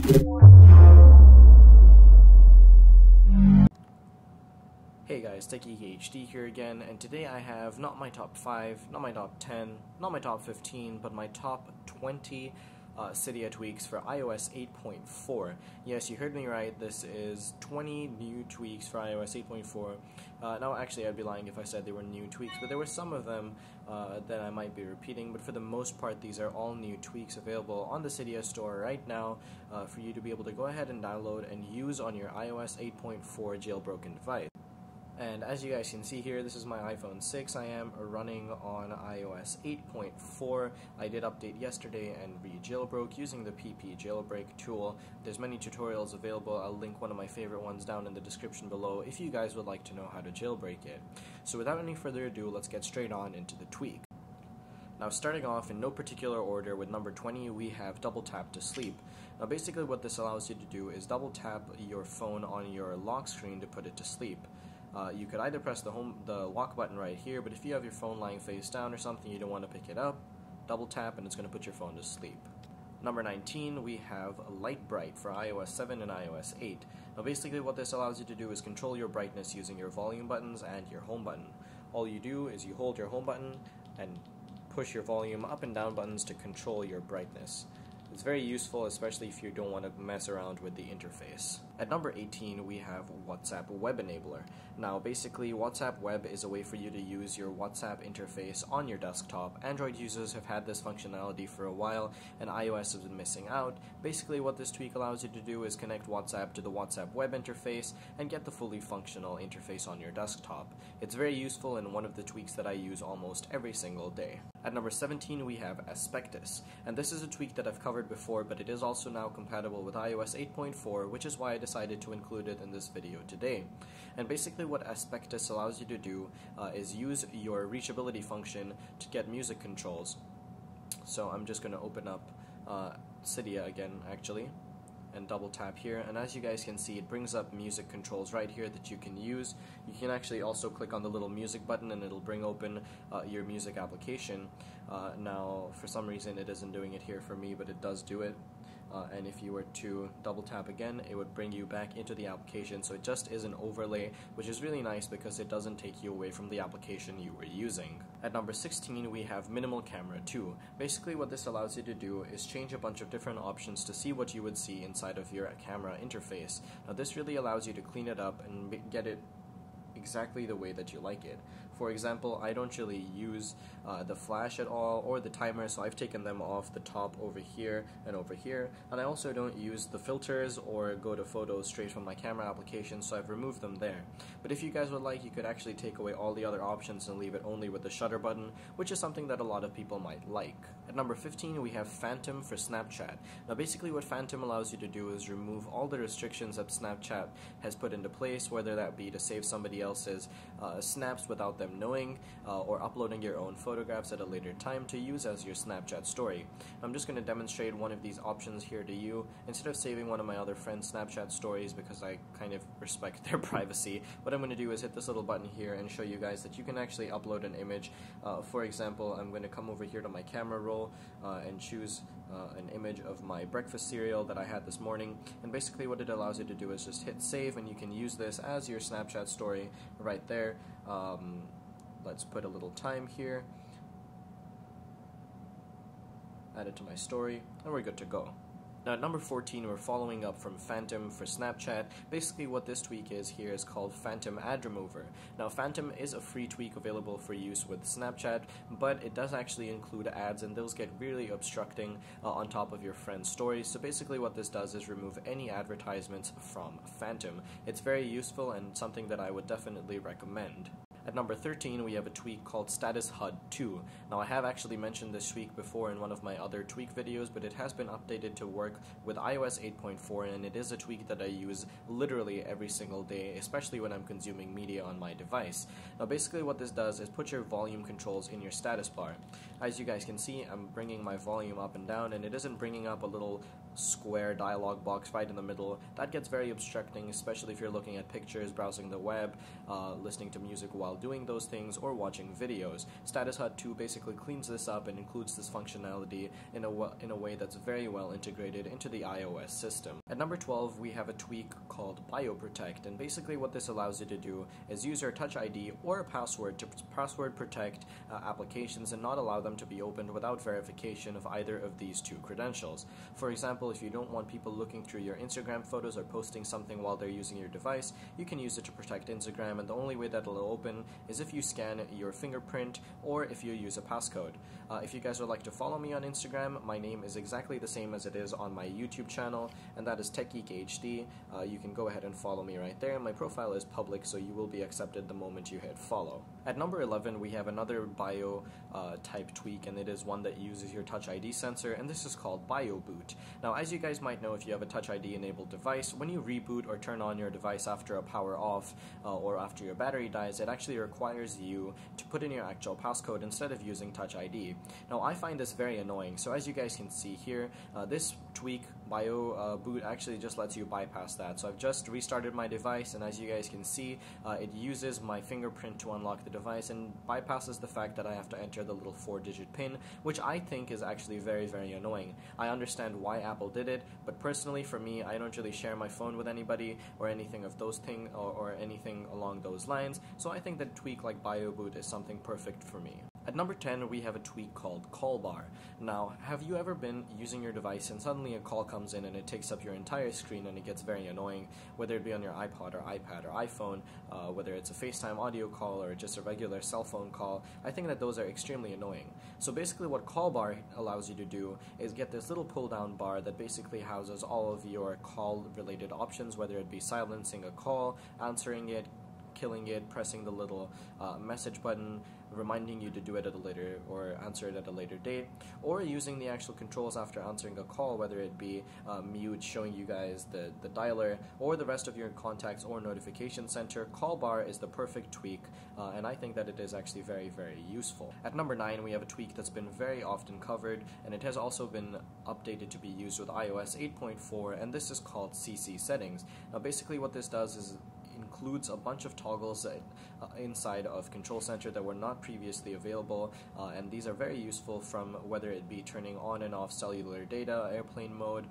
Hey guys, TechGeekHD here again, and today I have not my top 5, not my top 10, not my top 15, but my top 20 Cydia tweaks for iOS 8.4. Yes, you heard me right, this is 20 new tweaks for iOS 8.4. Now actually I'd be lying if I said they were new tweaks, but there were some of them that I might be repeating, but for the most part these are all new tweaks available on the Cydia store right now for you to be able to go ahead and download and use on your iOS 8.4 jailbroken device. And as you guys can see here, this is my iPhone 6. I am running on iOS 8.4. I did update yesterday and re-jailbroke using the PP Jailbreak tool. There's many tutorials available. I'll link one of my favorite ones down in the description below if you guys would like to know how to jailbreak it. So without any further ado, let's get straight on into the tweak. Now starting off in no particular order with number 20, we have double tap to sleep. Now basically what this allows you to do is double tap your phone on your lock screen to put it to sleep. You could either press the lock button right here, but if you have your phone lying face down or something, you don't want to pick it up, double tap and it's going to put your phone to sleep. Number 19, we have Light Bright for iOS 7 and iOS 8. Now basically what this allows you to do is control your brightness using your volume buttons and your home button. All you do is you hold your home button and push your volume up and down buttons to control your brightness. It's very useful, especially if you don't want to mess around with the interface. At number 18, we have WhatsApp Web Enabler. Now, basically, WhatsApp Web is a way for you to use your WhatsApp interface on your desktop. Android users have had this functionality for a while, and iOS has been missing out. Basically, what this tweak allows you to do is connect WhatsApp to the WhatsApp Web interface and get the fully functional interface on your desktop. It's very useful and one of the tweaks that I use almost every single day. At number 17, we have Aspectus, and this is a tweak that I've covered before, but it is also now compatible with iOS 8.4, which is why I decided to include it in this video today. And basically what Aspectus allows you to do is use your reachability function to get music controls. So I'm just going to open up Cydia again, actually, and double tap here, and as you guys can see, it brings up music controls right here that you can use. You can actually also click on the little music button and it'll bring open your music application. Now for some reason it isn't doing it here for me, but it does do it. And if you were to double tap again, it would bring you back into the application, so it just is an overlay, which is really nice because it doesn't take you away from the application you were using. At number 16, we have Minimal Camera 2. Basically what this allows you to do is change a bunch of different options to see what you would see inside of your camera interface. Now this really allows you to clean it up and get it exactly the way that you like it. For example, I don't really use the flash at all or the timer, so I've taken them off the top over here, and I also don't use the filters or go to photos straight from my camera application, so I've removed them there. But if you guys would like, you could actually take away all the other options and leave it only with the shutter button, which is something that a lot of people might like. At number 15, we have Phantom for Snapchat. Now basically what Phantom allows you to do is remove all the restrictions that Snapchat has put into place, whether that be to save somebody else's snaps without them knowing, or uploading your own photographs at a later time to use as your Snapchat story. I'm just going to demonstrate one of these options here to you. Instead of saving one of my other friends' Snapchat stories because I kind of respect their privacy, what I'm going to do is hit this little button here and show you guys that you can actually upload an image. For example, I'm going to come over here to my camera roll and choose an image of my breakfast cereal that I had this morning, and basically what it allows you to do is just hit save, and you can use this as your Snapchat story right there. Let's put a little time here, add it to my story, and we're good to go. Now at number 14, we're following up from Phantom for Snapchat. Basically what this tweak is here is called Phantom Ad Remover. Now Phantom is a free tweak available for use with Snapchat, but it does actually include ads, and those get really obstructing on top of your friend's stories. So basically what this does is remove any advertisements from Phantom. It's very useful and something that I would definitely recommend. At number 13, we have a tweak called Status HUD 2. Now I have actually mentioned this tweak before in one of my other tweak videos, but it has been updated to work with iOS 8.4, and it is a tweak that I use literally every single day, especially when I'm consuming media on my device. Now basically what this does is put your volume controls in your status bar. As you guys can see, I'm bringing my volume up and down, and it isn't bringing up a little square dialog box right in the middle. That gets very obstructing, especially if you're looking at pictures, browsing the web, listening to music while doing those things, or watching videos. Status HUD 2 basically cleans this up and includes this functionality in a way that's very well integrated into the iOS system. At number 12, we have a tweak called BioProtect, and basically what this allows you to do is use your Touch ID or a password to password protect applications and not allow them to be opened without verification of either of these two credentials. For example, if you don't want people looking through your Instagram photos or posting something while they're using your device, you can use it to protect Instagram, and the only way that it'll open is if you scan your fingerprint or if you use a passcode. If you guys would like to follow me on Instagram, my name is exactly the same as it is on my YouTube channel, and that is TechGeekHD. You can go ahead and follow me right there. My profile is public, so you will be accepted the moment you hit follow. At number 11, we have another bio type tweak, and it is one that uses your Touch ID sensor, and this is called BioBoot. Now, as you guys might know, if you have a Touch ID enabled device, when you reboot or turn on your device after a power off or after your battery dies, it actually requires you to put in your actual passcode instead of using Touch ID. Now, I find this very annoying, so as you guys can see here, this tweak, BioBoot, actually just lets you bypass that. So I've just restarted my device, and as you guys can see, it uses my fingerprint to unlock the device and bypasses the fact that I have to enter the little 4-digit PIN, which I think is actually very, very annoying. I understand why Apple did it, but personally for me, I don't really share my phone with anybody or anything of those things or anything along those lines, so I think that a tweak like BioBoot is something perfect for me. At number 10, we have a tweak called Call Bar. Now, have you ever been using your device and suddenly a call comes in and it takes up your entire screen and it gets very annoying, whether it be on your iPod or iPad or iPhone, whether it's a FaceTime audio call or just a regular cell phone call? I think that those are extremely annoying. So basically what Call Bar allows you to do is get this little pull-down bar that basically houses all of your call-related options, whether it be silencing a call, answering it, killing it, pressing the little message button, reminding you to do it at a later or answer it at a later date, or using the actual controls after answering a call, whether it be mute, showing you guys the dialer, or the rest of your contacts or notification center. Call Bar is the perfect tweak, and I think that it is actually very, very useful. At number 9, we have a tweak that's been very often covered, and it has also been updated to be used with iOS 8.4, and this is called CC Settings. Now basically what this does is includes a bunch of toggles inside of Control Center that were not previously available, and these are very useful, from whether it be turning on and off cellular data, airplane mode,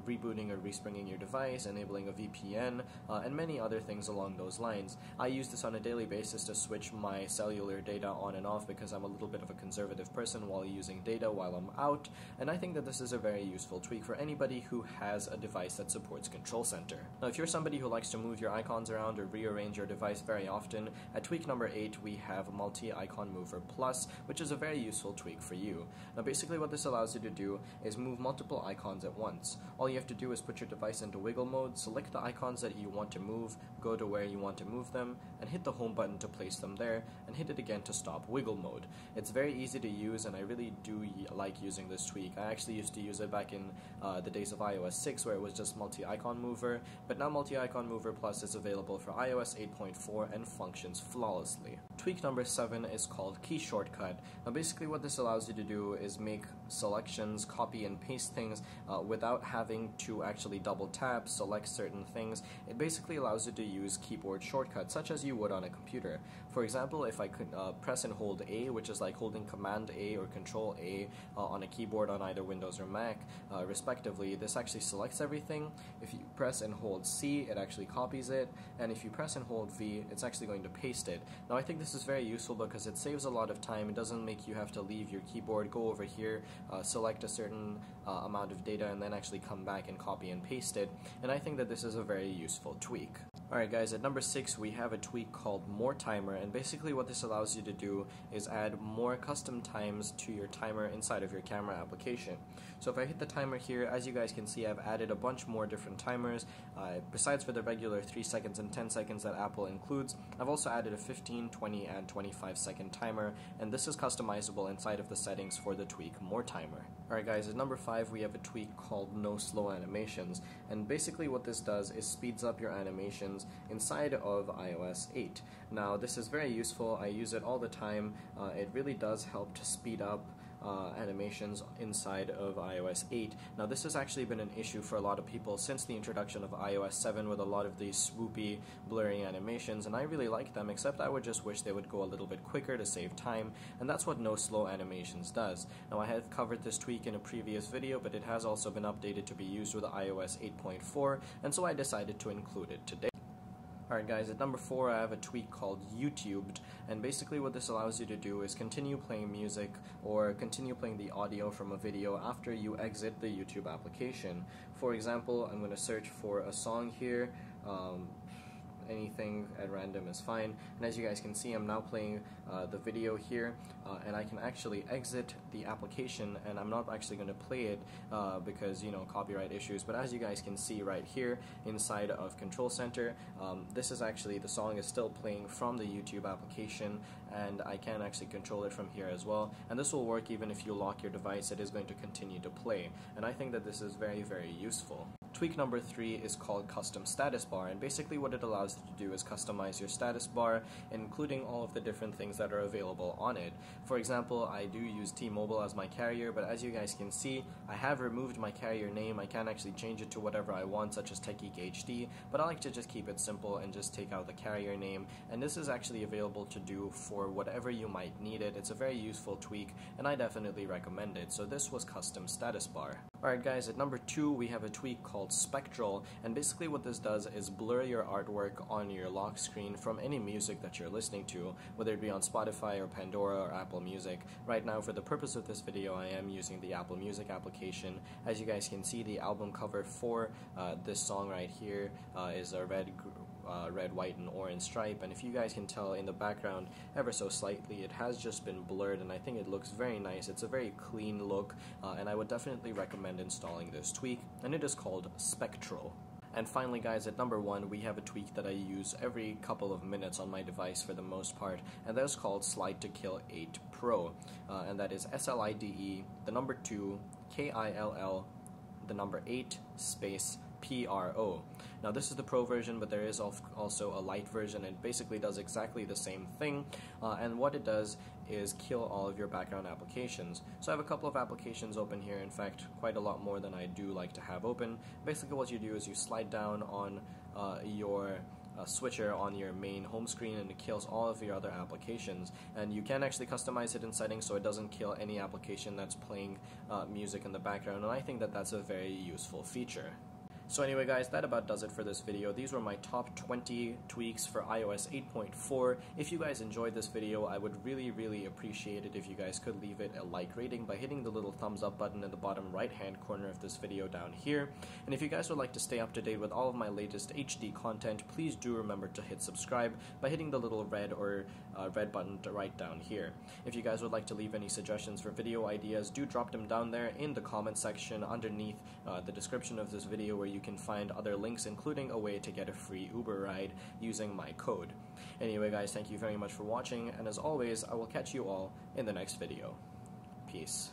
rebooting or respringing your device, enabling a VPN, and many other things along those lines. I use this on a daily basis to switch my cellular data on and off because I'm a little bit of a conservative person while using data while I'm out, and I think that this is a very useful tweak for anybody who has a device that supports Control Center. Now, if you're somebody who likes to move your icons around or rearrange your device very often, at tweak number 8 we have Multi-Icon Mover Plus, which is a very useful tweak for you. Now basically what this allows you to do is move multiple icons at once. All you have to do is put your device into wiggle mode, select the icons that you want to move, go to where you want to move them, and hit the home button to place them there, and hit it again to stop wiggle mode. It's very easy to use, and I really do like using this tweak. I actually used to use it back in the days of iOS 6 where it was just Multi-Icon Mover, but now Multi-Icon Mover Plus is available for iOS 8.4 and functions flawlessly. Tweak number 7 is called Key Shortcut. Now basically what this allows you to do is make selections, copy and paste things without having to actually double tap, select certain things. It basically allows you to use keyboard shortcuts such as you would on a computer. For example, if I could press and hold A, which is like holding Command A or Control A on a keyboard on either Windows or Mac, respectively, this actually selects everything. If you press and hold C, it actually copies it, and if you press and hold V, it's actually going to paste it. Now I think this is very useful because it saves a lot of time. It doesn't make you have to leave your keyboard, go over here, select a certain amount of data, and then actually come back and copy and paste it, and I think that this is a very useful tweak. Alright guys, at number 6 we have a tweak called More Timer, and basically what this allows you to do is add more custom times to your timer inside of your camera application. So if I hit the timer here, as you guys can see, I've added a bunch more different timers. Besides for the regular 3 seconds and 10 seconds that Apple includes, I've also added a 15, 20, and 25 second timer, and this is customizable inside of the settings for the tweak More Timer. Alright guys, at number 5 we have a tweak called No Slow Animations, and basically what this does is speeds up your animations inside of iOS 8. Now this is very useful, I use it all the time. It really does help to speed up animations inside of iOS 8. Now this has actually been an issue for a lot of people since the introduction of iOS 7 with a lot of these swoopy, blurry animations, and I really like them, except I would just wish they would go a little bit quicker to save time, and that's what No Slow Animations does. Now I have covered this tweak in a previous video, but it has also been updated to be used with iOS 8.4, and so I decided to include it today. Alright guys, at number 4 I have a tweak called YouTubed, and basically what this allows you to do is continue playing music or continue playing the audio from a video after you exit the YouTube application. For example, I'm going to search for a song here. Anything at random is fine, and as you guys can see I'm now playing the video here, and I can actually exit the application, and I'm not actually going to play it because, you know, copyright issues, but as you guys can see right here inside of Control Center, this is actually, the song is still playing from the YouTube application, and I can actually control it from here as well, and this will work even if you lock your device. It is going to continue to play, and I think that this is very, very useful. Tweak number 3 is called Custom Status Bar, and basically what it allows you to do is customize your status bar, including all of the different things that are available on it. For example, I do use T-Mobile as my carrier, but as you guys can see, I have removed my carrier name. I can actually change it to whatever I want, such as TechGeek HD, but I like to just keep it simple and just take out the carrier name, and this is actually available to do for whatever you might need it. It's a very useful tweak, and I definitely recommend it. So this was Custom Status Bar. Alright guys, at number 2 we have a tweak called Spectral, and basically what this does is blur your artwork on your lock screen from any music that you're listening to, whether it be on Spotify or Pandora or Apple Music. Right now, for the purpose of this video, I am using the Apple Music application. As you guys can see, the album cover for this song right here is a red, white, and orange stripe, and if you guys can tell in the background ever so slightly, it has just been blurred, and I think it looks very nice. It's a very clean look, and I would definitely recommend installing this tweak, and it is called Spectral. And finally guys, at number 1 we have a tweak that I use every couple of minutes on my device for the most part, and that is called Slide to Kill 8 Pro, and that is SLIDE, the number 2, KILL, the number 8, space PRO. Now this is the Pro version, but there is also a light version. It basically does exactly the same thing, and what it does is kill all of your background applications. So I have a couple of applications open here, in fact quite a lot more than I do like to have open. Basically what you do is you slide down on your switcher on your main home screen, and it kills all of your other applications, and you can actually customize it in settings so it doesn't kill any application that's playing music in the background, and I think that that's a very useful feature. So anyway guys, that about does it for this video. These were my top 20 tweaks for iOS 8.4. If you guys enjoyed this video, I would really appreciate it if you guys could leave it a like rating by hitting the little thumbs up button in the bottom right hand corner of this video down here. And if you guys would like to stay up to date with all of my latest HD content, please do remember to hit subscribe by hitting the little red button right down here. If you guys would like to leave any suggestions for video ideas, do drop them down there in the comment section underneath the description of this video, where you can find other links, including a way to get a free Uber ride using my code. Anyway guys, thank you very much for watching, and as always, I will catch you all in the next video. Peace.